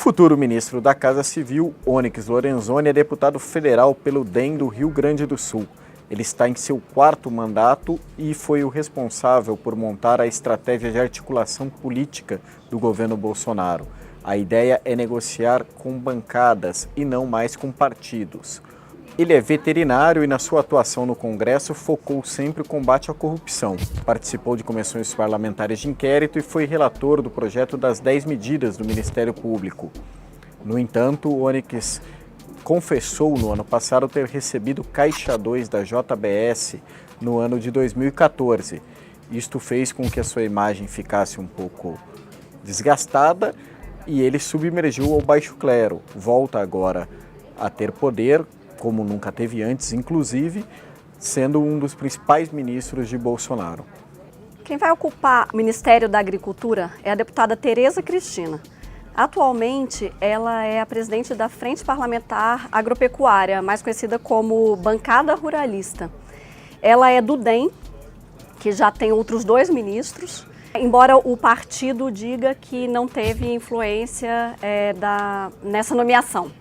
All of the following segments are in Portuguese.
futuro ministro da Casa Civil, Onyx Lorenzoni, é deputado federal pelo DEM do Rio Grande do Sul. Ele está em seu 4º mandato e foi o responsável por montar a estratégia de articulação política do governo Bolsonaro. A ideia é negociar com bancadas e não mais com partidos. Ele é veterinário e, na sua atuação no Congresso, focou sempre o combate à corrupção. Participou de comissões parlamentares de inquérito e foi relator do projeto das 10 medidas do Ministério Público. No entanto, o Onyx confessou no ano passado ter recebido Caixa 2 da JBS no ano de 2014. Isto fez com que a sua imagem ficasse um pouco desgastada e ele submergiu ao baixo clero. Volta agora a ter poder, como nunca teve antes, inclusive sendo um dos principais ministros de Bolsonaro. Quem vai ocupar o Ministério da Agricultura é a deputada Tereza Cristina. Atualmente, ela é a presidente da Frente Parlamentar Agropecuária, mais conhecida como Bancada Ruralista. Ela é do DEM, que já tem outros 2 ministros, embora o partido diga que não teve influência nessa nomeação.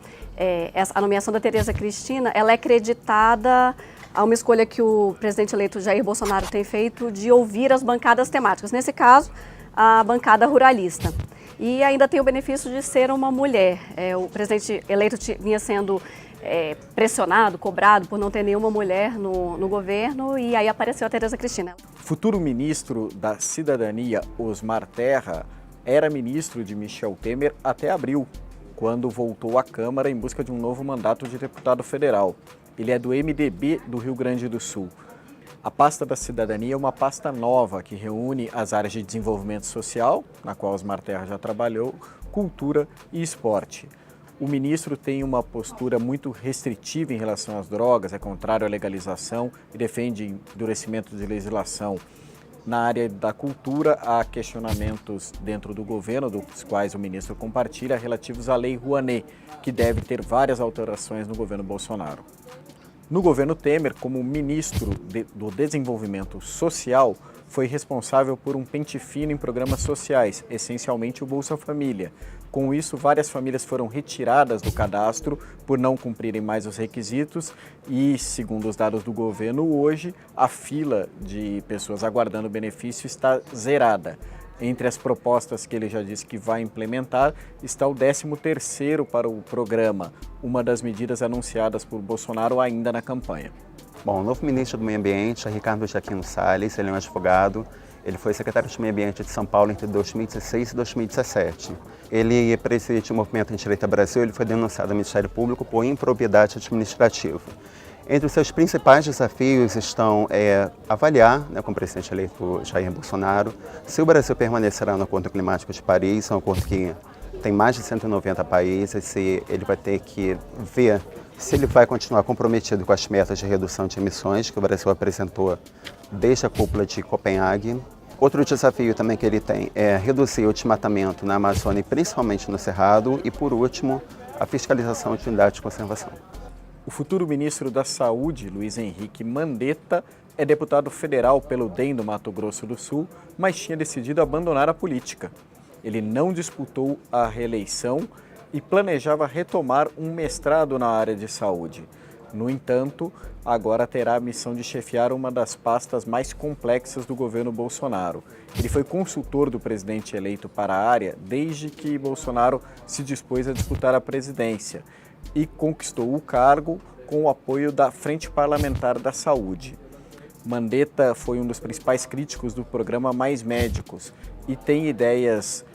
A nomeação da Tereza Cristina, ela é creditada a uma escolha que o presidente eleito Jair Bolsonaro tem feito de ouvir as bancadas temáticas, nesse caso, a bancada ruralista. E ainda tem o benefício de ser uma mulher. O presidente eleito vinha sendo pressionado, cobrado por não ter nenhuma mulher no governo, e aí apareceu a Tereza Cristina. Futuro ministro da Cidadania, Osmar Terra, era ministro de Michel Temer até abril, quando voltou à Câmara em busca de um novo mandato de deputado federal. Ele é do MDB do Rio Grande do Sul. A pasta da cidadania é uma pasta nova que reúne as áreas de desenvolvimento social, na qual Osmar Terra já trabalhou, cultura e esporte. O ministro tem uma postura muito restritiva em relação às drogas, é contrário à legalização e defende endurecimento de legislação. Na área da cultura, há questionamentos dentro do governo, dos quais o ministro compartilha, relativos à Lei Rouanet, que deve ter várias alterações no governo Bolsonaro. No governo Temer, como ministro do Desenvolvimento Social, foi responsável por um pente fino em programas sociais, essencialmente o Bolsa Família. Com isso, várias famílias foram retiradas do cadastro por não cumprirem mais os requisitos e, segundo os dados do governo, hoje a fila de pessoas aguardando o benefício está zerada. Entre as propostas que ele já disse que vai implementar está o 13º para o programa, uma das medidas anunciadas por Bolsonaro ainda na campanha. Bom, o novo ministro do Meio Ambiente é Ricardo Jaquino Salles, ele é um advogado, ele foi secretário de Meio Ambiente de São Paulo entre 2016 e 2017. Ele preside o Movimento Endireita Brasil, ele foi denunciado ao Ministério Público por improbidade administrativa. Entre os seus principais desafios estão avaliar, com o presidente eleito Jair Bolsonaro, se o Brasil permanecerá no Acordo Climático de Paris, um acordo que tem mais de 190 países, se ele vai ter que ver se ele vai continuar comprometido com as metas de redução de emissões que o Brasil apresentou desde a cúpula de Copenhague. Outro desafio também que ele tem é reduzir o desmatamento na Amazônia, principalmente no Cerrado, e por último, a fiscalização de unidades de conservação. O futuro ministro da Saúde, Luiz Henrique Mandetta, é deputado federal pelo DEM do Mato Grosso do Sul, mas tinha decidido abandonar a política. Ele não disputou a reeleição e planejava retomar um mestrado na área de saúde. No entanto, agora terá a missão de chefiar uma das pastas mais complexas do governo Bolsonaro. Ele foi consultor do presidente eleito para a área desde que Bolsonaro se dispôs a disputar a presidência e conquistou o cargo com o apoio da Frente Parlamentar da Saúde. Mandetta foi um dos principais críticos do programa Mais Médicos e tem ideias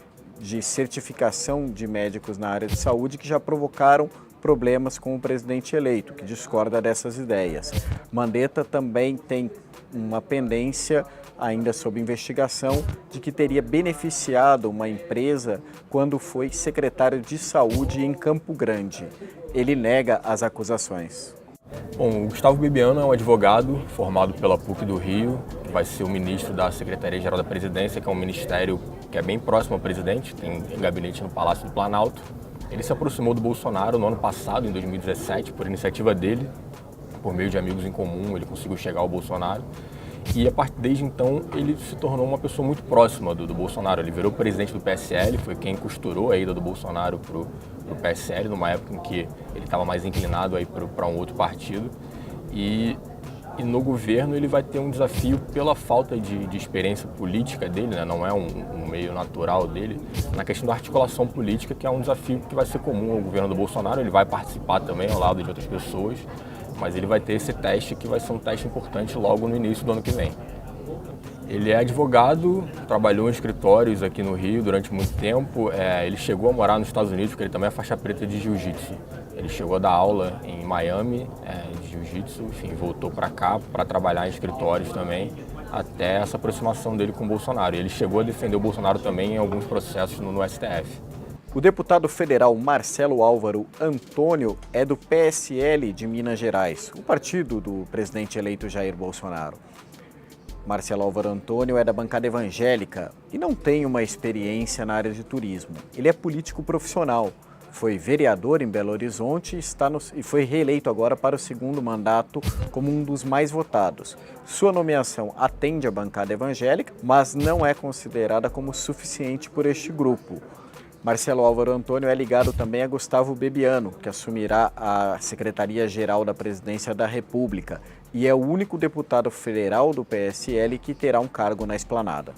de certificação de médicos na área de saúde que já provocaram problemas com o presidente eleito, que discorda dessas ideias. Mandetta também tem uma pendência, ainda sob investigação, de que teria beneficiado uma empresa quando foi secretário de saúde em Campo Grande. Ele nega as acusações. Bom, o Gustavo Bibiano é um advogado formado pela PUC do Rio, que vai ser o ministro da Secretaria-Geral da Presidência, que é um ministério que é bem próximo ao presidente, tem gabinete no Palácio do Planalto. Ele se aproximou do Bolsonaro no ano passado, em 2017, por iniciativa dele, por meio de amigos em comum, ele conseguiu chegar ao Bolsonaro. E desde então ele se tornou uma pessoa muito próxima do Bolsonaro. Ele virou presidente do PSL, foi quem costurou a ida do Bolsonaro para o PSL, numa época em que ele estava mais inclinado para um outro partido. E no governo ele vai ter um desafio pela falta de experiência política dele, né? Não é um meio natural dele, na questão da articulação política, que é um desafio que vai ser comum ao governo do Bolsonaro. Ele vai participar também ao lado de outras pessoas, mas ele vai ter esse teste que vai ser um teste importante logo no início do ano que vem. Ele é advogado, trabalhou em escritórios aqui no Rio durante muito tempo. Ele chegou a morar nos Estados Unidos, porque ele também é faixa preta de jiu-jitsu. Ele chegou a dar aula em Miami de jiu-jitsu, enfim, voltou para cá para trabalhar em escritórios também, até essa aproximação dele com o Bolsonaro. Ele chegou a defender o Bolsonaro também em alguns processos no STF. O deputado federal Marcelo Álvaro Antônio é do PSL de Minas Gerais, o partido do presidente eleito Jair Bolsonaro. Marcelo Álvaro Antônio é da bancada evangélica e não tem uma experiência na área de turismo. Ele é político profissional, foi vereador em Belo Horizonte e foi reeleito agora para o segundo mandato como um dos mais votados. Sua nomeação atende à bancada evangélica, mas não é considerada como suficiente por este grupo. Marcelo Álvaro Antônio é ligado também a Gustavo Bebiano, que assumirá a Secretaria-Geral da Presidência da República e é o único deputado federal do PSL que terá um cargo na esplanada.